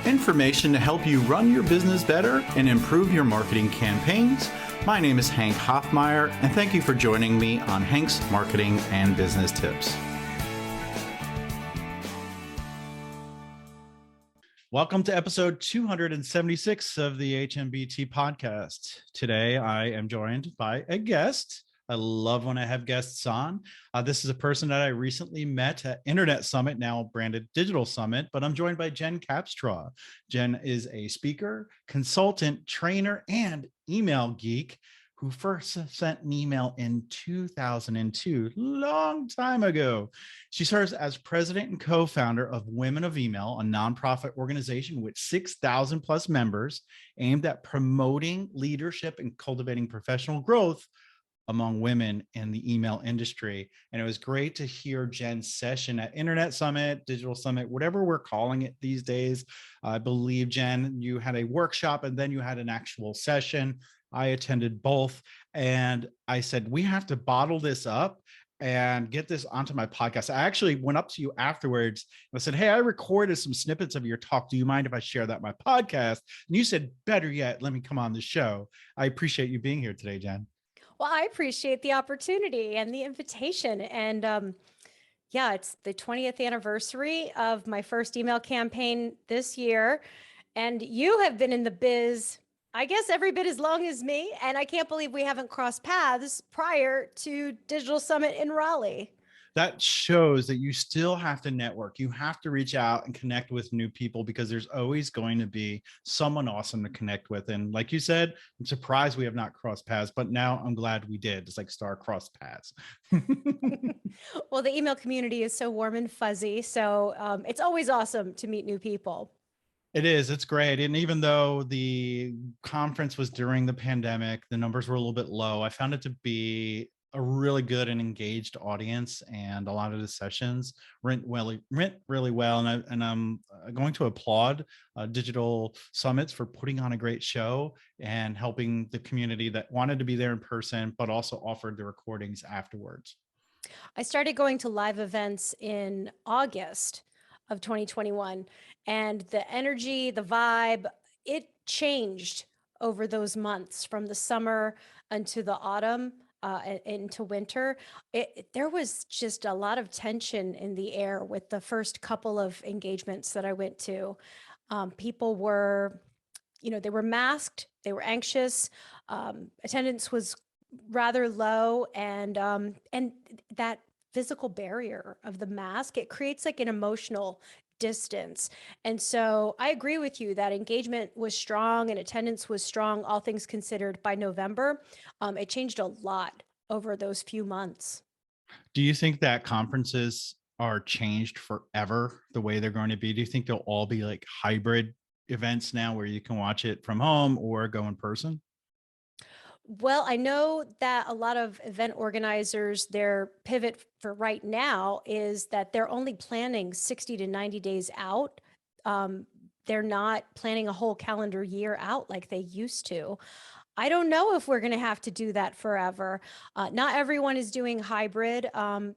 Information to help you run your business better and improve your marketing campaigns. My name is Hank Hoffmeyer, and thank you for joining me on Hank's Marketing and Business Tips. Welcome to episode 276 of the Hmbt podcast. Today, I am joined by a guest. I love when I have guests on. This is a person that I recently met at Internet Summit, now branded Digital Summit, but I'm joined by Jen Capstraw. Jen is a speaker, consultant, trainer, and email geek who first sent an email in 2002, long time ago. She serves as president and co-founder of Women of Email, a nonprofit organization with 6,000 plus members aimed at promoting leadership and cultivating professional growth among women in the email industry. And it was great to hear Jen's session at Internet Summit, Digital Summit, whatever we're calling it these days. I believe, Jen, you had a workshop and then you had an actual session. I attended both, and I said, we have to bottle this up and get this onto my podcast. I actually went up to you afterwards and I said, hey, I recorded some snippets of your talk. Do you mind if I share that on my podcast? And you said, better yet, let me come on the show. I appreciate you being here today, Jen. Well, I appreciate the opportunity and the invitation. And yeah, it's the 20th anniversary of my first email campaign this year. And you have been in the biz, I guess, every bit as long as me. And I can't believe we haven't crossed paths prior to Digital Summit in Raleigh. That shows that you still have to network. You have to reach out and connect with new people because there's always going to be someone awesome to connect with. And like you said, I'm surprised we have not crossed paths, but now I'm glad we did. It's like star-crossed paths. Well, the email community is so warm and fuzzy. So it's always awesome to meet new people. It is. It's great. And even though the conference was during the pandemic, the numbers were a little bit low. I found it to be a really good and engaged audience, and a lot of the sessions went really well. And I'm going to applaud Digital Summits for putting on a great show and helping the community that wanted to be there in person, but also offered the recordings afterwards. I started going to live events in August of 2021, and the energy, the vibe, it changed over those months from the summer into the autumn. Into winter, there was just a lot of tension in the air with the first couple of engagements that I went to. People were, they were masked, they were anxious. Attendance was rather low, and that physical barrier of the mask, it creates like an emotional distance. And so I agree with you that engagement was strong and attendance was strong, all things considered, by November. It changed a lot over those few months. Do you think that conferences are changed forever the way they're going to be? Do you think they'll all be like hybrid events now where you can watch it from home or go in person? Well, I know that a lot of event organizers, their pivot for right now is that they're only planning 60 to 90 days out. They're not planning a whole calendar year out like they used to. I don't know if we're going to have to do that forever. Not everyone is doing hybrid.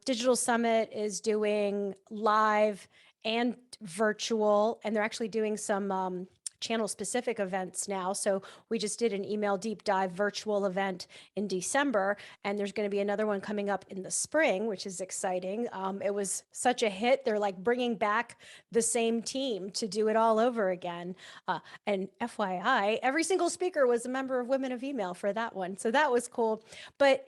Digital Summit is doing live and virtual, and they're actually doing some channel specific events now. So we just did an email deep dive virtual event in December, and there's going to be another one coming up in the spring, which is exciting. It was such a hit. They're like bringing back the same team to do it all over again. And FYI, every single speaker was a member of Women of Email for that one. So that was cool. But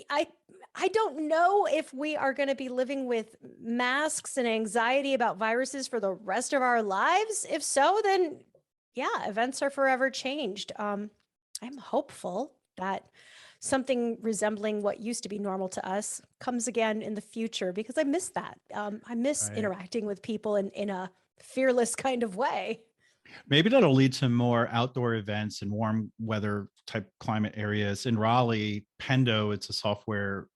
I don't know if we are going to be living with masks and anxiety about viruses for the rest of our lives. If so, then yeah, events are forever changed. I'm hopeful that something resembling what used to be normal to us comes again in the future, because I miss that. I miss interacting with people in a fearless kind of way. Maybe that'll lead to more outdoor events in warm weather type climate areas. In Raleigh, Pendo, it's a software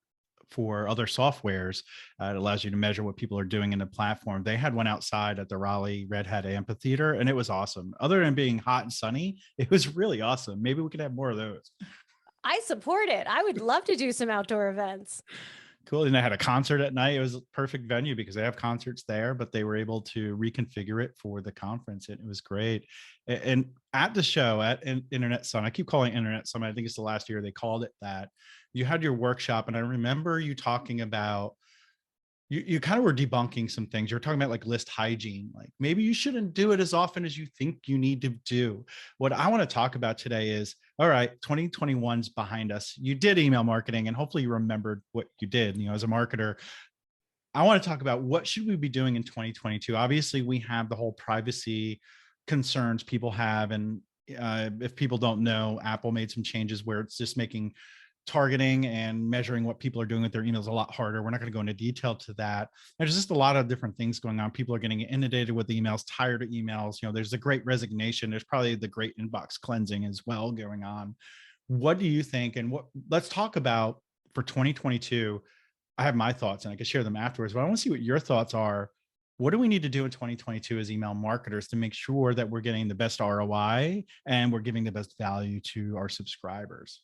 for other softwares. It allows you to measure what people are doing in the platform. They had one outside at the Raleigh Red Hat Amphitheater, and it was awesome. Other than being hot and sunny, it was really awesome. Maybe we could have more of those. I support it. I would love to do some outdoor events. Cool. And they had a concert at night. It was a perfect venue because they have concerts there, but they were able to reconfigure it for the conference. And it was great. And at the show at Internet Summit, I keep calling it Internet Summit. I think it's the last year they called it that. You had your workshop. And I remember you talking about you kind of were debunking some things. You were talking about like list hygiene, like maybe you shouldn't do it as often as you think you need to do. What I want to talk about today is, all right, 2021's behind us. You did email marketing and hopefully you remembered what you did, as a marketer. I want to talk about what should we be doing in 2022. Obviously, we have the whole privacy concerns people have. And if people don't know, Apple made some changes where it's just making targeting and measuring what people are doing with their emails a lot harder. We're not going to go into detail to that. There's just a lot of different things going on. People are getting inundated with emails, tired of emails. There's a great resignation. There's probably the great inbox cleansing as well going on. What do you think? And let's talk about for 2022. I have my thoughts and I can share them afterwards, but I want to see what your thoughts are. What do we need to do in 2022 as email marketers to make sure that we're getting the best ROI and we're giving the best value to our subscribers?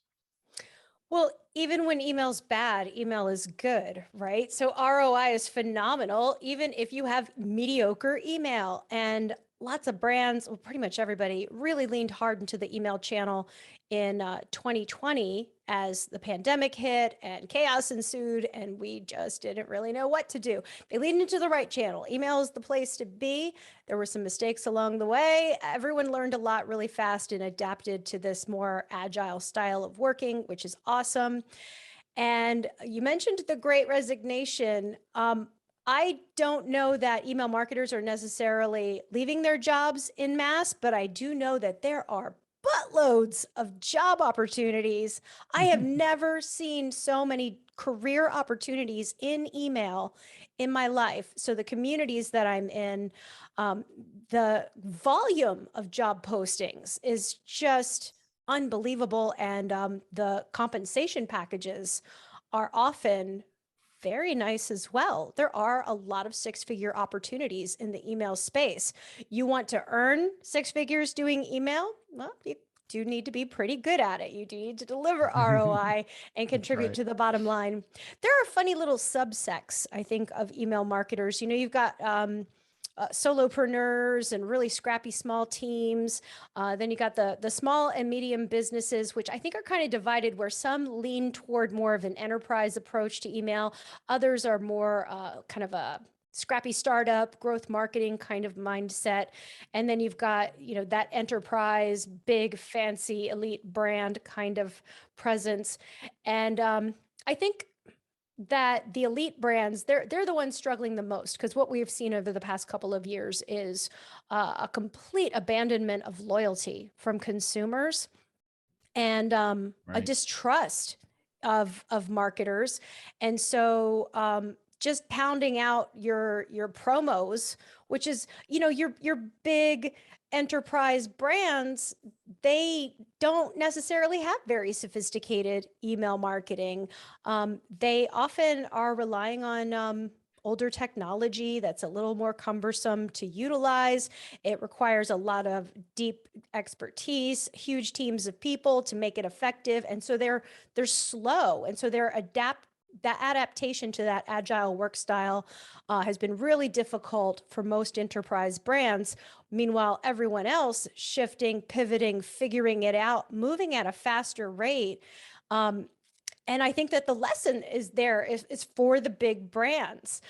Well, even when email's bad, email is good, right? So ROI is phenomenal, even if you have mediocre email. And lots of brands, well, pretty much everybody really leaned hard into the email channel in 2020 as the pandemic hit and chaos ensued, and we just didn't really know what to do. They leaned into the right channel. Email is the place to be. There were some mistakes along the way. Everyone learned a lot really fast and adapted to this more agile style of working, which is awesome. And you mentioned the great resignation. I don't know that email marketers are necessarily leaving their jobs in mass, but I do know that there are buttloads of job opportunities. I have never seen so many career opportunities in email in my life. So the communities that I'm in, the volume of job postings is just unbelievable. And the compensation packages are often very nice as well. There are a lot of six-figure opportunities in the email space. You want to earn six figures doing email? Well, you do need to be pretty good at it. You do need to deliver ROI and contribute Right. to the bottom line. There are funny little subsects, I think, of email marketers. You've got solopreneurs and really scrappy small teams. Then you got the small and medium businesses, which I think are kind of divided, where some lean toward more of an enterprise approach to email. Others are more kind of a scrappy startup, growth marketing kind of mindset. And then you've got, that enterprise, big, fancy, elite brand kind of presence. And I think that the elite brands, they're the ones struggling the most, because what we've seen over the past couple of years is a complete abandonment of loyalty from consumers and a Right. distrust of marketers. And so just pounding out your promos, which is, your big enterprise brands, they don't necessarily have very sophisticated email marketing. They often are relying on older technology that's a little more cumbersome to utilize. It requires a lot of deep expertise, huge teams of people to make it effective. And so they're slow. And so that adaptation to that agile work style has been really difficult for most enterprise brands. Meanwhile, everyone else shifting, pivoting, figuring it out, moving at a faster rate. And I think that the lesson is for the big brands.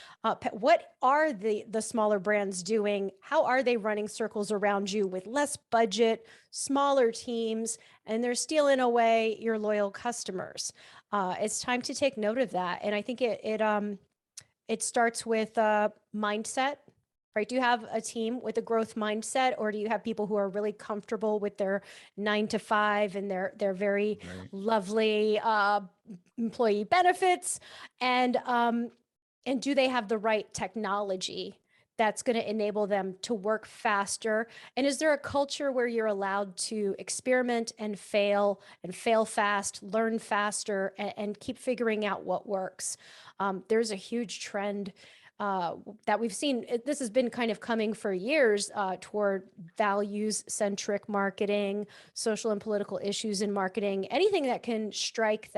What are the smaller brands doing? How are they running circles around you with less budget, smaller teams, and they're stealing away your loyal customers? It's time to take note of that. And I think it starts with mindset, right? Do you have a team with a growth mindset, or do you have people who are really comfortable with their 9 to 5 and their very Right. lovely employee benefits? And do they have the right technology that's going to enable them to work faster? And is there a culture where you're allowed to experiment and fail fast, learn faster, and keep figuring out what works? There's a huge trend that we've seen. This has been kind of coming for years toward values-centric marketing, social and political issues in marketing, anything that can strike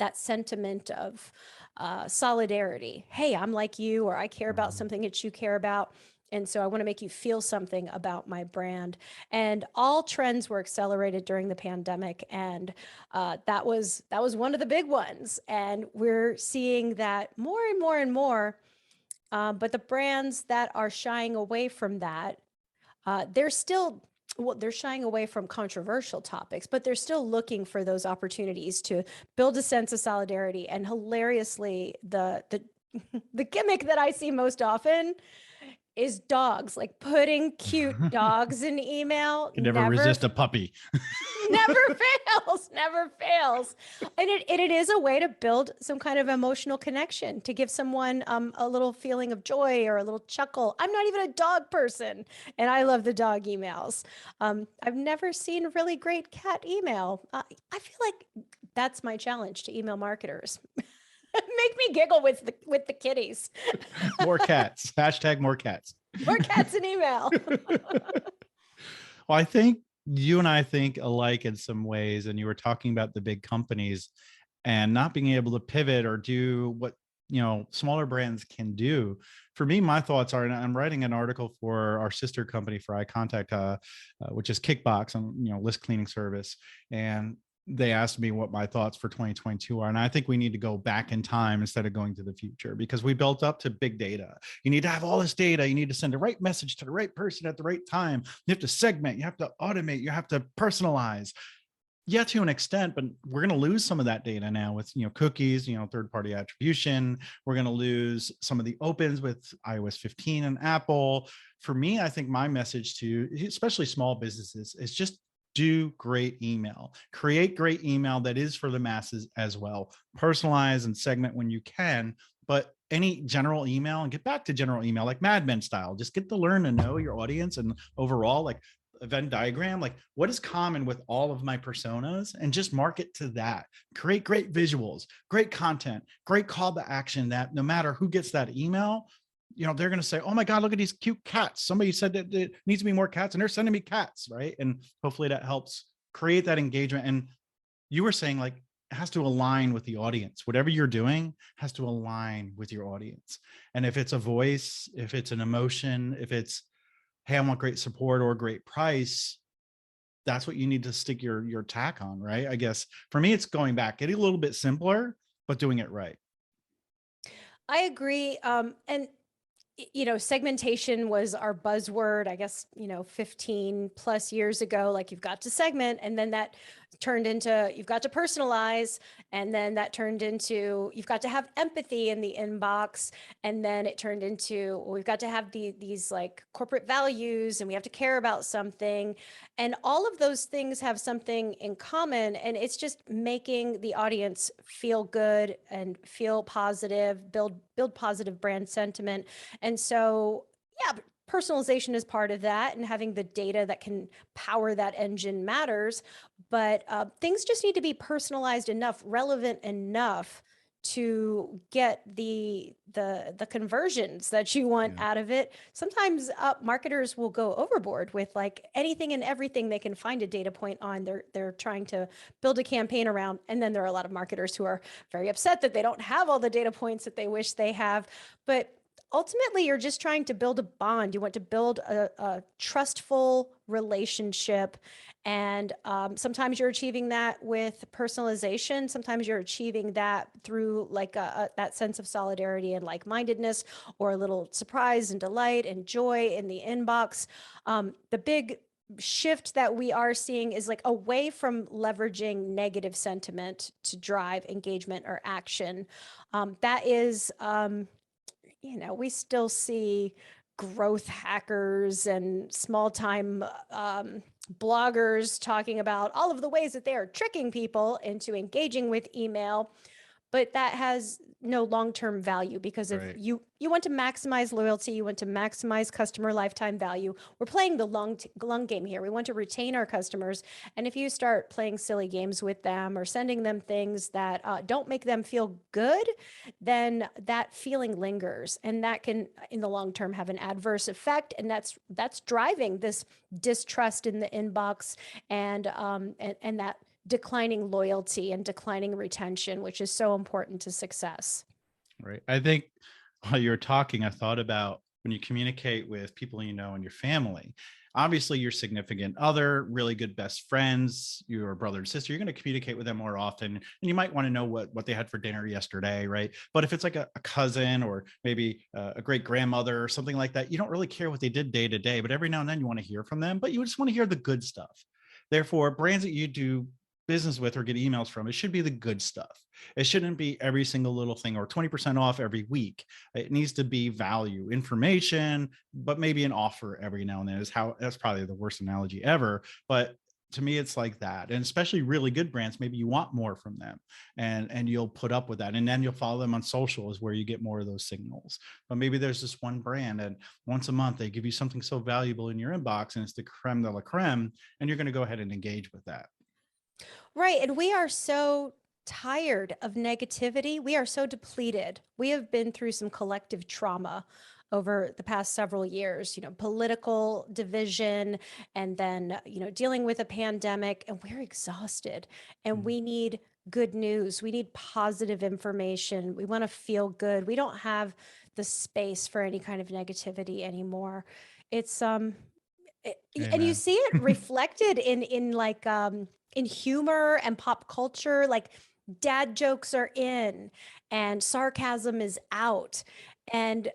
that sentiment of solidarity. Hey, I'm like you, or I care about something that you care about. And so I want to make you feel something about my brand. And all trends were accelerated during the pandemic. And that was one of the big ones. And we're seeing that more and more and more. But the brands that are shying away from that, they're still, well, they're shying away from controversial topics, but they're still looking for those opportunities to build a sense of solidarity. And hilariously, the the gimmick that I see most often is dogs, like putting cute dogs in email. Can never resist a puppy. Never fails, never fails. And it is a way to build some kind of emotional connection, to give someone a little feeling of joy or a little chuckle. I'm not even a dog person, and I love the dog emails. I've never seen a really great cat email. I feel like that's my challenge to email marketers. Make me giggle with the kitties. More cats. Hashtag more cats. More cats in email. Well, I think you and I think alike in some ways. And you were talking about the big companies and not being able to pivot or do what, smaller brands can do. For me, my thoughts are, and I'm writing an article for our sister company for Eye Contact, which is Kickbox, on list cleaning service. And they asked me what my thoughts for 2022 are. And I think we need to go back in time instead of going to the future, because we built up to big data. You need to have all this data. You need to send the right message to the right person at the right time. You have to segment, you have to automate, you have to personalize. Yeah, to an extent, but we're going to lose some of that data now with cookies, third-party attribution. We're going to lose some of the opens with iOS 15 and Apple. For me, I think my message to especially small businesses is just do great email. Create great email that is for the masses as well. Personalize and segment when you can, but any general email, and get back to general email, like Mad Men style, just get to learn and know your audience, and overall, like a Venn diagram, like what is common with all of my personas, and just market to that. Create great visuals, great content, great call to action, that no matter who gets that email, they're going to say, oh my God, look at these cute cats. Somebody said that there needs to be more cats, and they're sending me cats, right? And hopefully that helps create that engagement. And you were saying, like, it has to align with the audience. Whatever you're doing has to align with your audience. And if it's a voice, if it's an emotion, if it's, hey, I want great support or great price, that's what you need to stick your tack on, right? I guess for me, it's going back, getting a little bit simpler, but doing it right. I agree. And segmentation was our buzzword, I guess, 15 plus years ago. Like, you've got to segment, and then that turned into you've got to personalize, and then that turned into you've got to have empathy in the inbox, and then it turned into, well, we've got to have these like corporate values, and we have to care about something. And all of those things have something in common, and it's just making the audience feel good and feel positive, build positive brand sentiment. And so, yeah, personalization is part of that, and having the data that can power that engine matters. But things just need to be personalized enough, relevant enough to get the conversions that you want out of it. Sometimes marketers will go overboard with like anything and everything they can find a data point on. They're trying to build a campaign around, and then there are a lot of marketers who are very upset that they don't have all the data points that they wish they have. But ultimately, you're just trying to build a bond. You want to build a trustful relationship. And sometimes you're achieving that with personalization. Sometimes you're achieving that through like that sense of solidarity and like-mindedness, or a little surprise and delight and joy in the inbox. The big shift that we are seeing is like away from leveraging negative sentiment to drive engagement or action. That is, we still see growth hackers and small-time bloggers talking about all of the ways that they are tricking people into engaging with email, but that has no long-term value, because if you want to maximize loyalty, you want to maximize customer lifetime value. We're playing the long game here. We want to retain our customers. And if you start playing silly games with them or sending them things that don't make them feel good, then that feeling lingers, and that can, in the long term, have an adverse effect. And that's driving this distrust in the inbox, and that declining loyalty and declining retention, which is so important to success. Right. I think while you're talking, I thought about when you communicate with people you know in your family. Obviously, your significant other, really good best friends, your brother and sister, you're going to communicate with them more often. And you might want to know what they had for dinner yesterday, right? But if it's like a cousin or maybe a great grandmother or something like that, you don't really care what they did day to day. But every now and then you want to hear from them, but you just want to hear the good stuff. Therefore, brands that you do business with or get emails from, it should be the good stuff. It shouldn't be every single little thing or 20% off every week. It needs to be value, information, but maybe an offer every now and then is how that's probably the worst analogy ever. But to me, it's like that. And especially really good brands, maybe you want more from them and you'll put up with that. And then you'll follow them on social is where you get more of those signals. But maybe there's this one brand and once a month they give you something so valuable in your inbox and it's the creme de la creme. And you're going to go ahead and engage with that. Right. And we are so tired of negativity. We are so depleted. We have been through some collective trauma over the past several years, political division, and then, dealing with a pandemic, and we're exhausted and we need good news. We need positive information. We want to feel good. We don't have the space for any kind of negativity anymore. It's, and you Amen. see it reflected in like in humor and pop culture, like dad jokes are in and sarcasm is out. And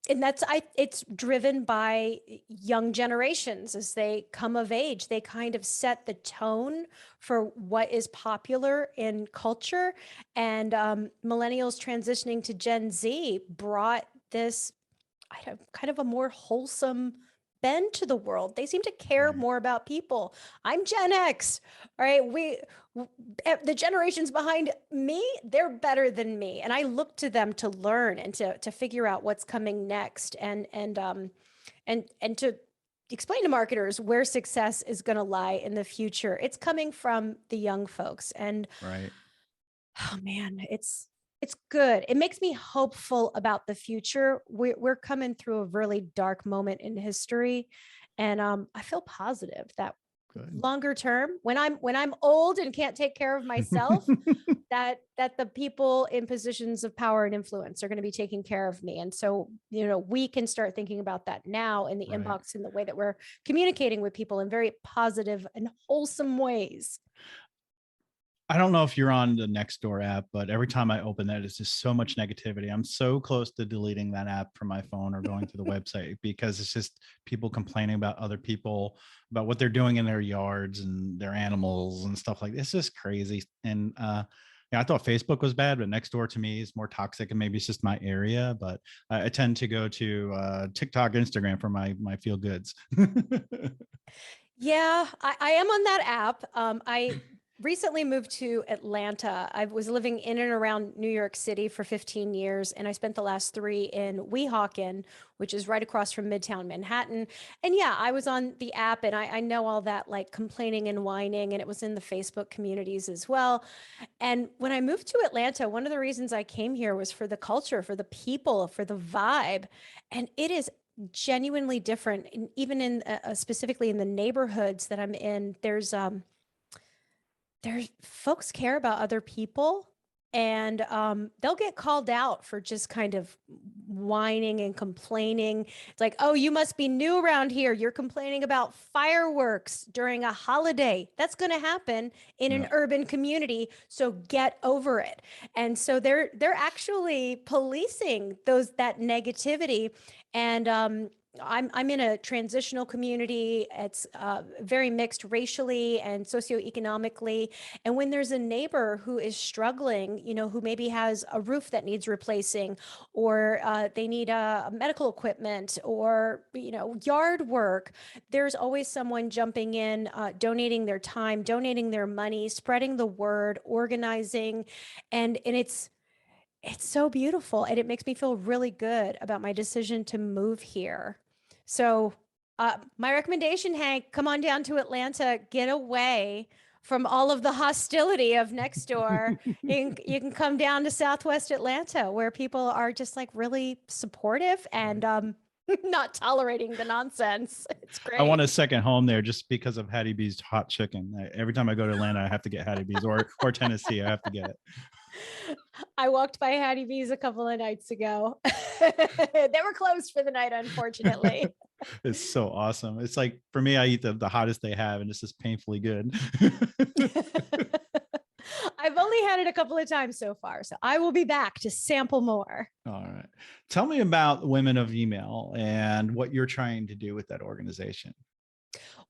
it's driven by young generations as they come of age. They kind of set the tone for what is popular in culture. And millennials transitioning to Gen Z brought this kind of a more wholesome bend to the world. They seem to care Right. more about people. I'm Gen X. All right. The generations behind me, they're better than me. And I look to them to learn and to figure out what's coming next and to explain to marketers where success is going to lie in the future. It's coming from the young folks. And Right. oh man, it's good. It makes me hopeful about the future. We're coming through a really dark moment in history, and I feel positive that Good. longer term, when I'm old and can't take care of myself, that the people in positions of power and influence are going to be taking care of me. And so, we can start thinking about that now in the Right. inbox in the way that we're communicating with people in very positive and wholesome ways. I don't know if you're on the Nextdoor app, but every time I open that, it's just so much negativity. I'm so close to deleting that app from my phone or going to the website because it's just people complaining about other people, about what they're doing in their yards and their animals and stuff like this. It's just crazy. And yeah, I thought Facebook was bad, but Nextdoor to me is more toxic, and maybe it's just my area. But I tend to go to TikTok, Instagram for my feel goods. Yeah, I am on that app. I recently moved to Atlanta. I was living in and around New York City for 15 years, and I spent the last 3 in Weehawken, which is right across from Midtown Manhattan. And yeah, I was on the app, and I know all that like complaining and whining, and it was in the Facebook communities as well. And when I moved to Atlanta, one of the reasons I came here was for the culture, for the people, for the vibe. And it is genuinely different. And even in specifically in the neighborhoods that I'm in, there's folks care about other people, and they'll get called out for just kind of whining and complaining. It's like, oh, you must be new around here. You're complaining about fireworks during a holiday. That's going to happen in an Yeah. urban community, so get over it. And so they're actually policing that negativity. And I'm in a transitional community. It's very mixed racially and socioeconomically. And when there's a neighbor who is struggling, who maybe has a roof that needs replacing, or they need medical equipment, or yard work, there's always someone jumping in, donating their time, donating their money, spreading the word, organizing, and it's so beautiful, and it makes me feel really good about my decision to move here. So, my recommendation, Hank, come on down to Atlanta, get away from all of the hostility of next door. You can come down to Southwest Atlanta, where people are just like really supportive, and Right. not tolerating the nonsense. It's I want great. a second home there just because of Hattie B's hot chicken. Every time I go to Atlanta, I have to get Hattie B's, or Tennessee, I have to get it. I walked by Hattie B's a couple of nights ago. They were closed for the night, unfortunately. It's so awesome. It's like, for me, I eat the hottest they have, and it's just painfully good. I've only had it a couple of times so far, so I will be back to sample more. All right. Tell me about Women of Email and what you're trying to do with that organization.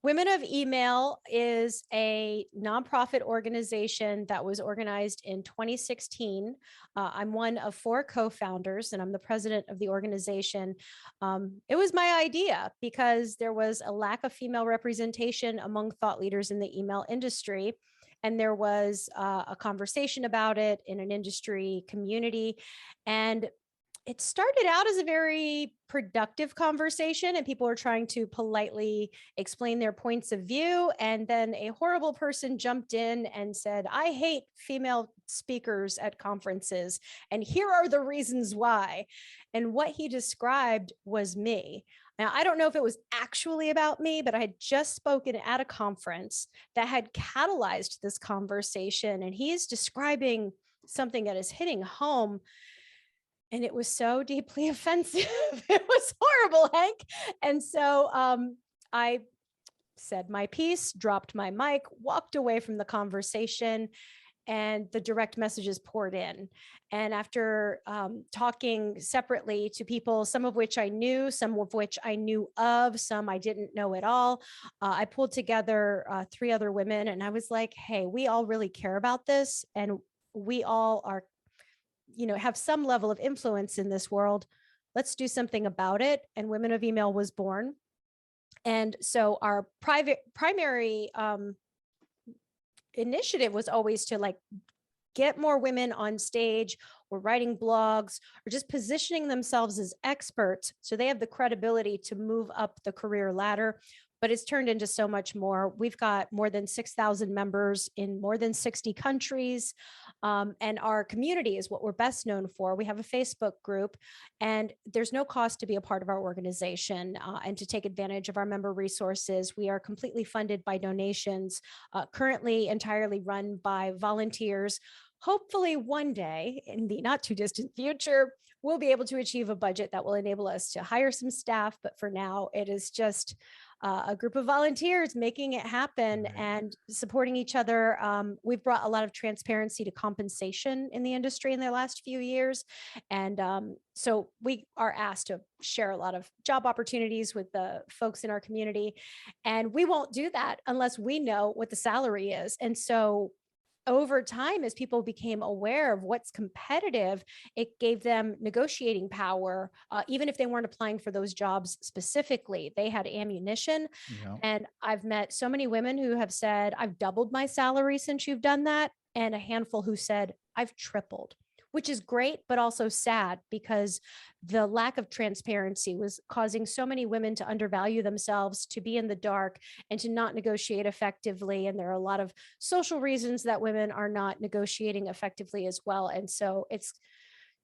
Women of Email is a nonprofit organization that was organized in 2016. I'm one of 4 co-founders, and I'm the president of the organization. It was my idea because there was a lack of female representation among thought leaders in the email industry. And there was a conversation about it in an industry community. And it started out as a very productive conversation, and people were trying to politely explain their points of view. And then a horrible person jumped in and said, I hate female speakers at conferences, and here are the reasons why. And what he described was me. Now, I don't know if it was actually about me, but I had just spoken at a conference that had catalyzed this conversation. And he's describing something that is hitting home, and it was so deeply offensive. It was horrible, Hank. And so I said my piece, dropped my mic, walked away from the conversation, and the direct messages poured in. And after talking separately to people, some of which I knew, some of which I knew of, some I didn't know at all, I pulled together 3 other women, and I was like, hey, we all really care about this, and we all are, have some level of influence in this world. Let's do something about it. And Women of Email was born. And so our primary initiative was always to get more women on stage, or writing blogs, or just positioning themselves as experts so they have the credibility to move up the career ladder. But it's turned into so much more. We've got more than 6,000 members in more than 60 countries. And our community is what we're best known for. We have a Facebook group, and there's no cost to be a part of our organization and to take advantage of our member resources. We are completely funded by donations, currently entirely run by volunteers. Hopefully one day in the not too distant future, we'll be able to achieve a budget that will enable us to hire some staff. But for now, it is just a group of volunteers making it happen, Right. and supporting each other. We've brought a lot of transparency to compensation in the industry in the last few years. And so we are asked to share a lot of job opportunities with the folks in our community. And we won't do that unless we know what the salary is. And so over time, as people became aware of what's competitive, it gave them negotiating power. Even if they weren't applying for those jobs specifically, they had ammunition. Yeah. And I've met so many women who have said, I've doubled my salary since you've done that. And a handful who said, I've tripled, which is great, but also sad, because the lack of transparency was causing so many women to undervalue themselves, to be in the dark, and to not negotiate effectively. And there are a lot of social reasons that women are not negotiating effectively as well. And so it's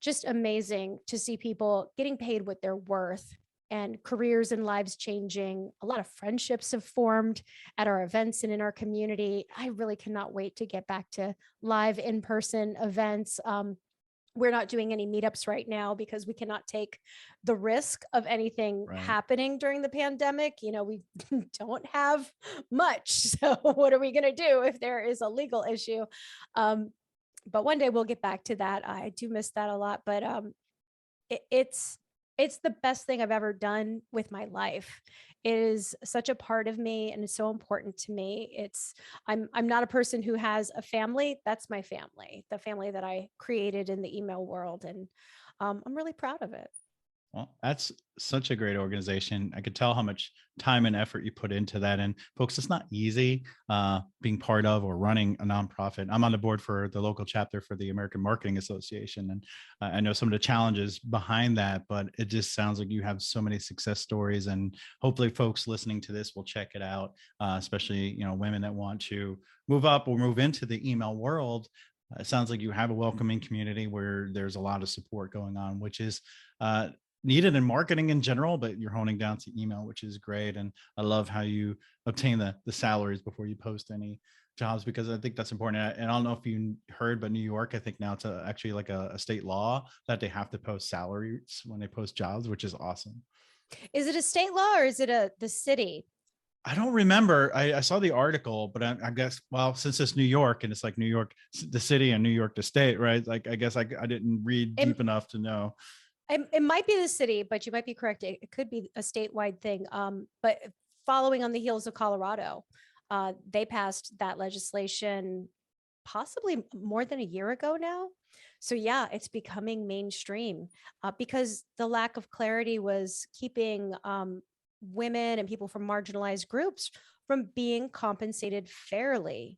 just amazing to see people getting paid what they're worth, and careers and lives changing. A lot of friendships have formed at our events and in our community. I really cannot wait to get back to live in-person events. We're not doing any meetups right now because we cannot take the risk of anything Right. happening during the pandemic. We don't have much. So what are we going to do if there is a legal issue? But one day we'll get back to that. I do miss that a lot, but it's the best thing I've ever done with my life. It is such a part of me, and it's so important to me. I'm not a person who has a family. That's my family, the family that I created in the email world, and I'm really proud of it. Well, that's such a great organization. I could tell how much time and effort you put into that. And folks, it's not easy being part of or running a nonprofit. I'm on the board for the local chapter for the American Marketing Association. And I know some of the challenges behind that, but it just sounds like you have so many success stories. And hopefully folks listening to this will check it out, especially, women that want to move up or move into the email world. It sounds like you have a welcoming community where there's a lot of support going on, which is needed in marketing in general, but you're honing down to email, which is great. And I love how you obtain the salaries before you post any jobs, because I think that's important. And I don't know if you heard, but New York, I think now it's actually like a state law that they have to post salaries when they post jobs, which is awesome. Is it a state law or is it the city? I don't remember. I saw the article, but I guess, well, since it's New York and it's like New York, the city, and New York, the state, right? Like, I guess I didn't read It, deep enough to know. it might be the city, but you might be correct. It could be a statewide thing. But following on the heels of Colorado, they passed that legislation possibly more than a year ago now. So yeah, it's becoming mainstream because the lack of clarity was keeping women and people from marginalized groups from being compensated fairly.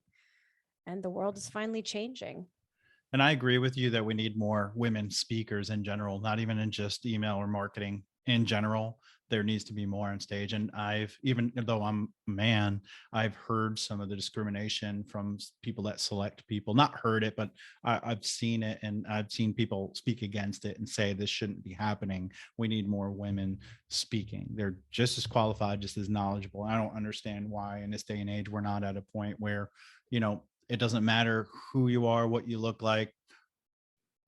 And the world is finally changing. And I agree with you that we need more women speakers in general, not even in just email or marketing in general. There needs to be more on stage. And I've, even though I'm a man, I've heard some of the discrimination from people that select people, not heard it, but I've seen it, and I've seen people speak against it and say this shouldn't be happening. We need more women speaking. They're just as qualified, just as knowledgeable. I don't understand why in this day and age we're not at a point where, it doesn't matter who you are, what you look like,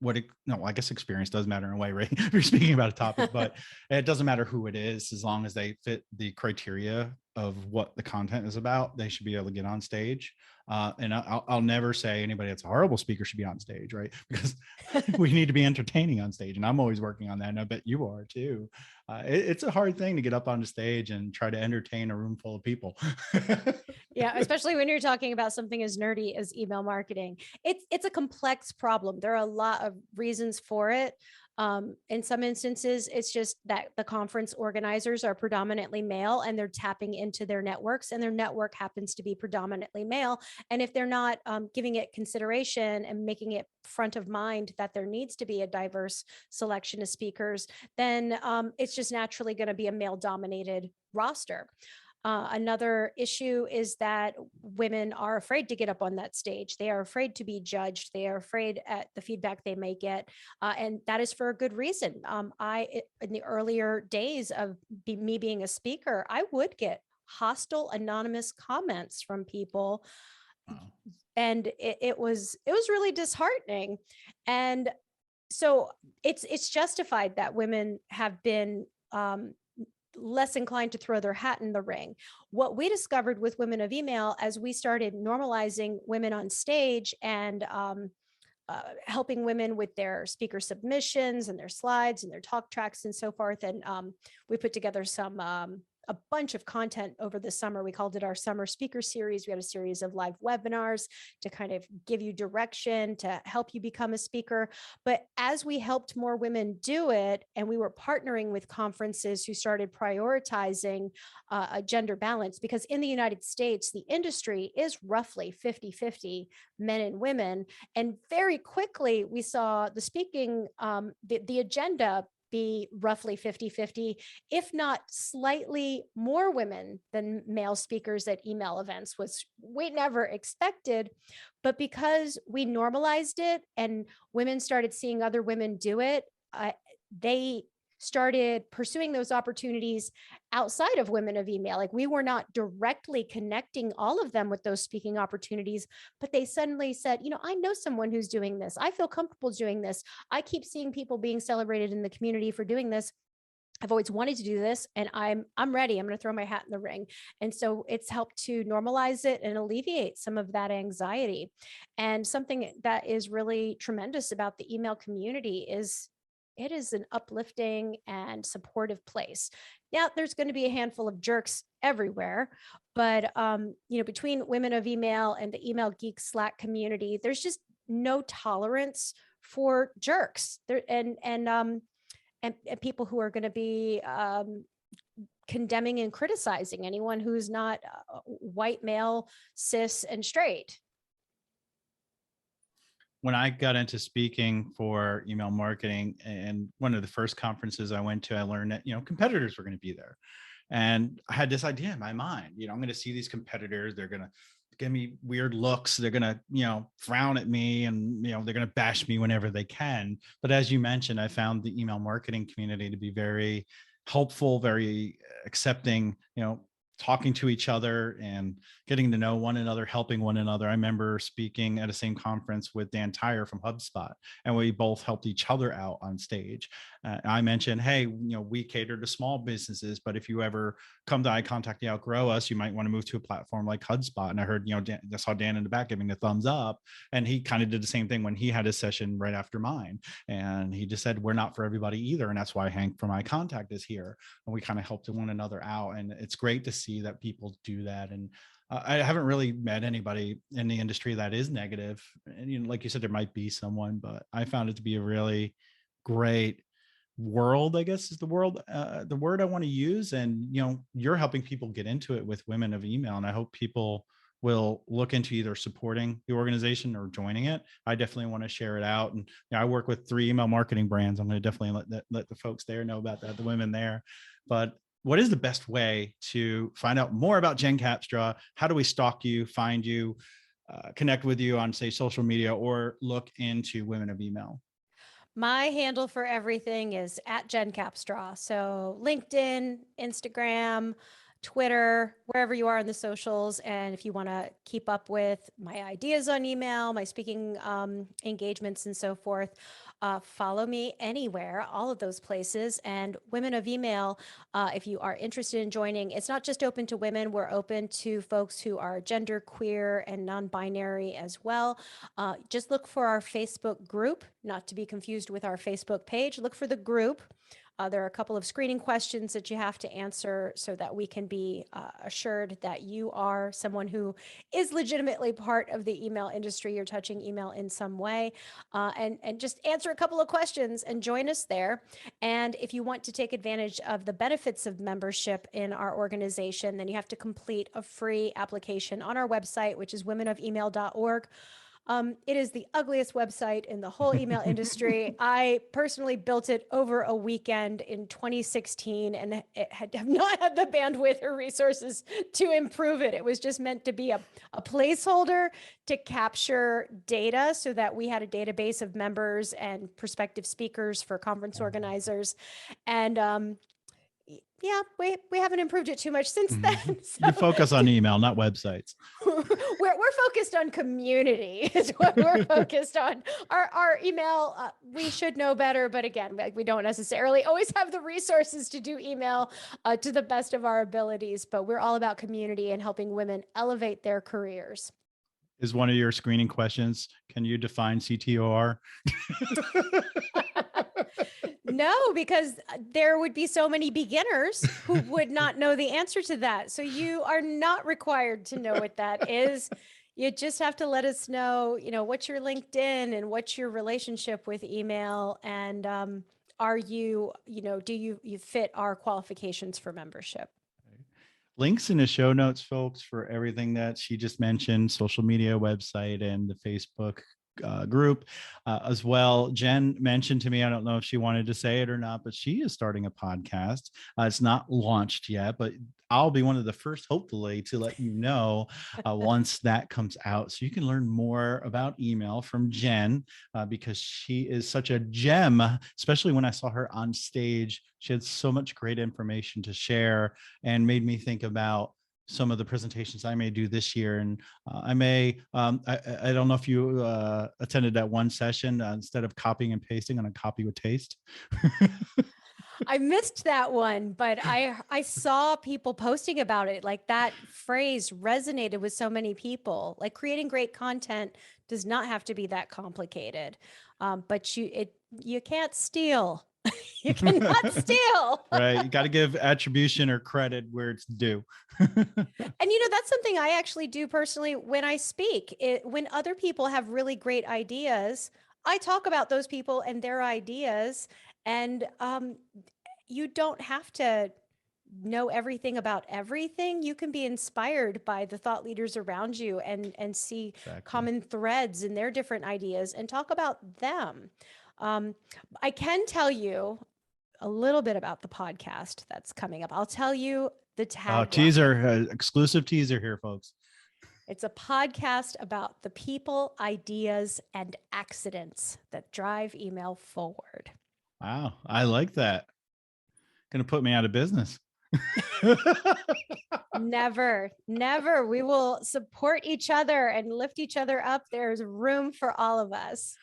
no, I guess experience does matter in a way, right? If you're speaking about a topic, but it doesn't matter who it is, as long as they fit the criteria of what the content is about, they should be able to get on stage. And I'll never say anybody that's a horrible speaker should be on stage, right? Because we need to be entertaining on stage, and I'm always working on that, and I bet you are too. It's a hard thing to get up on the stage and try to entertain a room full of people. Yeah, especially when you're talking about something as nerdy as email marketing. It's a complex problem. There are a lot of reasons for it. In some instances, it's just that the conference organizers are predominantly male and they're tapping into their networks, and their network happens to be predominantly male. And if they're not giving it consideration and making it front of mind that there needs to be a diverse selection of speakers, then it's just naturally going to be a male dominated roster. Another issue is that women are afraid to get up on that stage. They are afraid to be judged. They are afraid at the feedback they may get. And that is for a good reason. In the earlier days of me being a speaker, I would get hostile anonymous comments from people. Wow. And it was really disheartening. And so it's justified that women have been less inclined to throw their hat in the ring. What we discovered with Women of Email, as we started normalizing women on stage and helping women with their speaker submissions and their slides and their talk tracks and so forth, and we put together a bunch of content over the summer. We called it our summer speaker series. We had a series of live webinars to kind of give you direction to help you become a speaker. But as we helped more women do it, and we were partnering with conferences who started prioritizing a gender balance, because in the United States, the industry is roughly 50-50 men and women. And very quickly, we saw the speaking, the agenda be roughly 50-50, if not slightly more women than male speakers at email events, which we never expected. But because we normalized it and women started seeing other women do it, they started pursuing those opportunities outside of Women of Email. Like, we were not directly connecting all of them with those speaking opportunities, but they suddenly said, I know someone who's doing this. I feel comfortable doing this. I keep seeing people being celebrated in the community for doing this. I've always wanted to do this, and I'm ready. I'm going to throw my hat in the ring. And so it's helped to normalize it and alleviate some of that anxiety. And something that is really tremendous about the email community is it is an uplifting and supportive place. Now, there's going to be a handful of jerks everywhere, but between Women of Email and the Email Geek Slack community, there's just no tolerance for jerks there, and people who are going to be condemning and criticizing anyone who's not white, male, cis, and straight. When I got into speaking for email marketing, and one of the first conferences I went to, I learned that, competitors were going to be there. And I had this idea in my mind, I'm going to see these competitors. They're going to give me weird looks. They're going to, frown at me, and, they're going to bash me whenever they can. But as you mentioned, I found the email marketing community to be very helpful, very accepting, talking to each other and getting to know one another, helping one another. I remember speaking at a same conference with Dan Tyre from HubSpot, and we both helped each other out on stage. I mentioned, hey, we cater to small businesses, but if you ever come to Eye Contact, you outgrow us, you might want to move to a platform like HubSpot. And I heard, I saw Dan in the back giving a thumbs up, and he kind of did the same thing when he had his session right after mine. And he just said, we're not for everybody either. And that's why Hank from Eye Contact is here. And we kind of helped one another out. And it's great to see that people do that. And I haven't really met anybody in the industry that is negative. And, like you said, there might be someone, but I found it to be a really great world, I guess is the word I want to use. And you're helping people get into it with Women of Email, and I hope people will look into either supporting the organization or joining it. I definitely want to share it out. And I work with 3 email marketing brands. I'm going to definitely let the folks there know about that, the women there. But what is the best way to find out more about Jen Capstra? How do we stalk you, find you, connect with you on, say, social media, or look into Women of Email? My handle for everything is at Jen Capstraw. So LinkedIn, Instagram, Twitter, wherever you are on the socials. And if you want to keep up with my ideas on email, my speaking engagements and so forth, follow me anywhere, all of those places. And Women of Email, if you are interested in joining, it's not just open to women. We're open to folks who are gender queer and non-binary as well. Just look for our Facebook group, not to be confused with our Facebook page. Look for the group. There are a couple of screening questions that you have to answer so that we can be assured that you are someone who is legitimately part of the email industry. You're touching email in some way, and just answer a couple of questions and join us there. And if you want to take advantage of the benefits of membership in our organization, then you have to complete a free application on our website, which is womenofemail.org. It is the ugliest website in the whole email industry. I personally built it over a weekend in 2016 and have not had the bandwidth or resources to improve it. It was just meant to be a placeholder to capture data so that we had a database of members and prospective speakers for conference organizers. And yeah, we haven't improved it too much since then. So you focus on email, not websites. we're focused on community is what we're focused on. Our email, we should know better, but again, we don't necessarily always have the resources to do email to the best of our abilities, but we're all about community and helping women elevate their careers. Is one of your screening questions, can you define CTOR? No, because there would be so many beginners who would not know the answer to that. So you are not required to know what that is. You just have to let us know, what's your LinkedIn and what's your relationship with email, and are you, do you fit our qualifications for membership? Links in the show notes, folks, for everything that she just mentioned, social media, website, and the Facebook group as well. Jen mentioned to me, I don't know if she wanted to say it or not, but she is starting a podcast. It's not launched yet, but I'll be one of the first, hopefully, to let you know once that comes out. So you can learn more about email from Jen because she is such a gem, especially when I saw her on stage. She had so much great information to share and made me think about some of the presentations I may do this year. And I may, I don't know if you attended that one session, instead of copying and pasting, I'm gonna copy with taste. I missed that one, but I saw people posting about it. Like, that phrase resonated with so many people. Like, creating great content does not have to be that complicated, but you can't steal. You cannot steal. Right. You got to give attribution or credit where it's due. And that's something I actually do personally when I speak. When other people have really great ideas, I talk about those people and their ideas. And you don't have to know everything about everything. You can be inspired by the thought leaders around you and see common threads in their different ideas and talk about them. I can tell you a little bit about the podcast that's coming up. I'll tell you the tagline. Teaser, exclusive teaser here, folks. It's a podcast about the people, ideas, and accidents that drive email forward. Wow, I like that. Going to put me out of business. Never, never. We will support each other and lift each other up. There's room for all of us.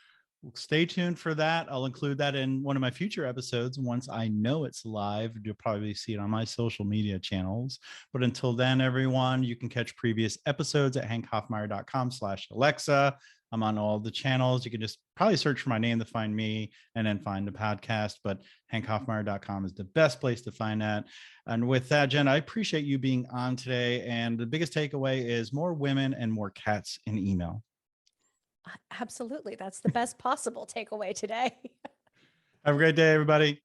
Stay tuned for that. I'll include that in one of my future episodes. Once I know it's live, you'll probably see it on my social media channels. But until then, everyone, you can catch previous episodes at hankhoffmeyer.com/Alexa. I'm on all the channels. You can just probably search for my name to find me and then find the podcast. But hankhoffmeyer.com is the best place to find that. And with that, Jen, I appreciate you being on today. And the biggest takeaway is more women and more cats in email. Absolutely. That's the best possible takeaway today. Have a great day, everybody.